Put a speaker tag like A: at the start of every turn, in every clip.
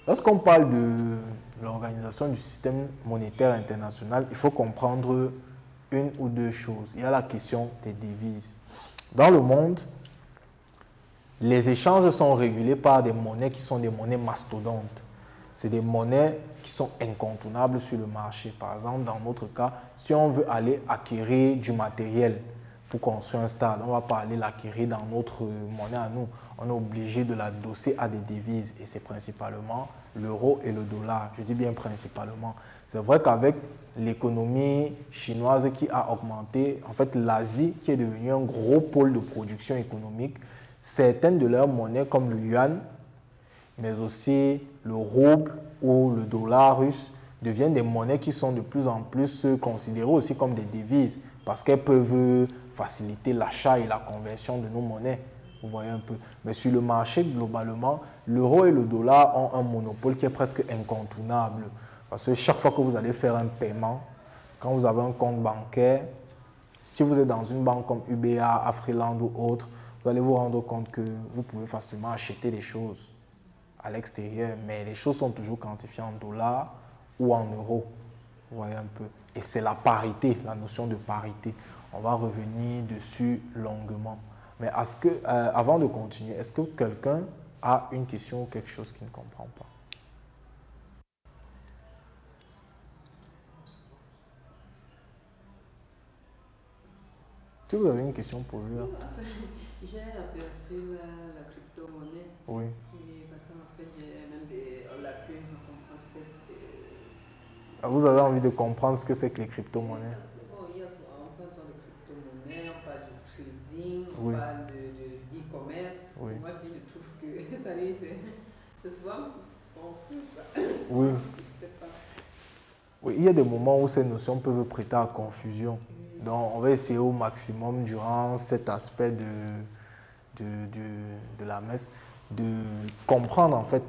A: Lorsqu'on parle de l'organisation du système monétaire international, il faut comprendre une ou deux choses. Il y a la question des devises. Dans le monde, les échanges sont régulés par des monnaies qui sont des monnaies mastodontes. C'est des monnaies qui sont incontournables sur le marché. Par exemple, dans notre cas, si on veut aller acquérir du matériel pour construire un stade, on ne va pas aller l'acquérir dans notre monnaie à nous. On est obligé de l'adosser à des devises et c'est principalement l'euro et le dollar. Je dis bien principalement. C'est vrai qu'avec l'économie chinoise qui a augmenté, en fait l'Asie qui est devenue un gros pôle de production économique, certaines de leurs monnaies comme le yuan, mais aussi le rouble ou le dollar russe deviennent des monnaies qui sont de plus en plus considérées aussi comme des devises parce qu'elles peuvent faciliter l'achat et la conversion de nos monnaies. Vous voyez un peu. Mais sur le marché, globalement, l'euro et le dollar ont un monopole qui est presque incontournable. Parce que chaque fois que vous allez faire un paiement, quand vous avez un compte bancaire, si vous êtes dans une banque comme UBA, Afriland ou autre, vous allez vous rendre compte que vous pouvez facilement acheter des choses à l'extérieur, mais les choses sont toujours quantifiées en dollars ou en euros. Vous voyez un peu. Et c'est la parité, la notion de parité. On va revenir dessus longuement. Mais avant de continuer, est-ce que quelqu'un a une question ou quelque chose qu'il ne comprend pas? Si vous avez une question, posez-la.
B: J'ai aperçu la crypto-monnaie.
A: Oui.
B: Et parce qu'en fait, j'ai même des lacunes, je comprends ce que
A: Ah, vous avez envie de comprendre ce que c'est que les crypto-monnaies?
B: parce que bon, on parle sur les crypto-monnaies, on parle du trading, on
A: Oui.
B: parle de e-commerce.
A: Oui.
B: Moi, je trouve que c'est souvent confus.
A: Oui.
B: Je sais pas.
A: Oui, il y a des moments où ces notions peuvent prêter à confusion. Donc, on va essayer au maximum durant cet aspect de la messe de comprendre en fait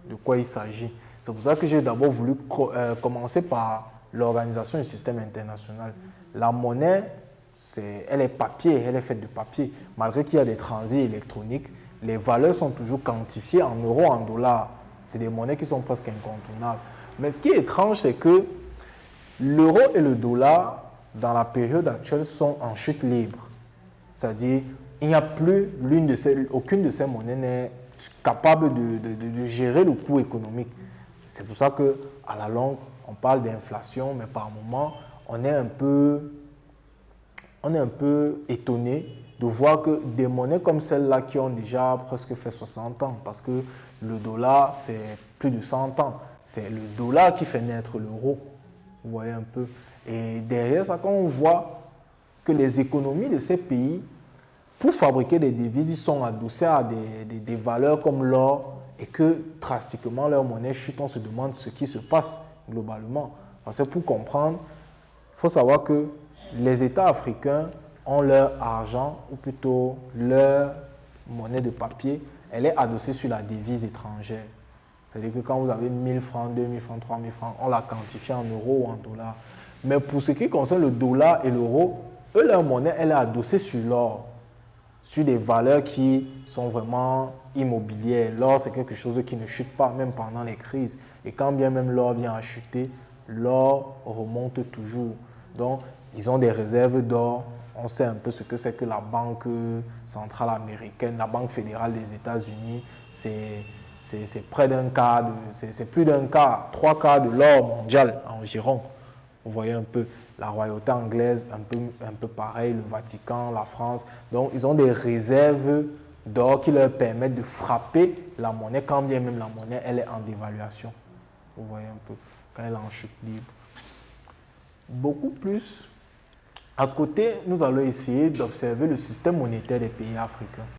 A: de quoi il s'agit. C'est pour ça que j'ai d'abord voulu commencer par l'organisation du système international. La monnaie, elle est papier, elle est faite de papier. Malgré qu'il y a des transits électroniques, les valeurs sont toujours quantifiées en euros, en dollars. C'est des monnaies qui sont presque incontournables. Mais ce qui est étrange, c'est que l'euro et le dollar, dans la période actuelle, sont en chute libre. C'est-à-dire, il n'y a plus aucune de ces monnaies n'est capable de gérer le coût économique. C'est pour ça qu'à la longue, on parle d'inflation, mais par moment, on est un peu étonné de voir que des monnaies comme celle-là qui ont déjà presque fait 60 ans, parce que le dollar, c'est plus de 100 ans. C'est le dollar qui fait naître l'euro. Vous voyez un peu. Et derrière ça, quand on voit que les économies de ces pays, pour fabriquer des devises, ils sont adossés à des valeurs comme l'or et que drastiquement leur monnaie chute, on se demande ce qui se passe globalement. Parce que pour comprendre, il faut savoir que les États africains ont leur argent, ou plutôt leur monnaie de papier, elle est adossée sur la devise étrangère. C'est-à-dire que quand vous avez 1000 francs, 2000 francs, 3000 francs, on la quantifie en euros ou en dollars. Mais pour ce qui concerne le dollar et l'euro, eux, leur monnaie, elle est adossée sur l'or, sur des valeurs qui sont vraiment immobilières. L'or, c'est quelque chose qui ne chute pas, même pendant les crises. Et quand bien même l'or vient à chuter, l'or remonte toujours. Donc, ils ont des réserves d'or. On sait un peu ce que c'est que la Banque centrale américaine, la Banque fédérale des États-Unis. C'est près d'un quart, c'est plus d'un quart, trois quarts de l'or mondial environ. Vous voyez un peu la royauté anglaise, un peu pareil, le Vatican, la France. Donc, ils ont des réserves d'or qui leur permettent de frapper la monnaie, quand bien même la monnaie, elle est en dévaluation. Vous voyez un peu, quand elle est en chute libre. Beaucoup plus. À côté, nous allons essayer d'observer le système monétaire des pays africains.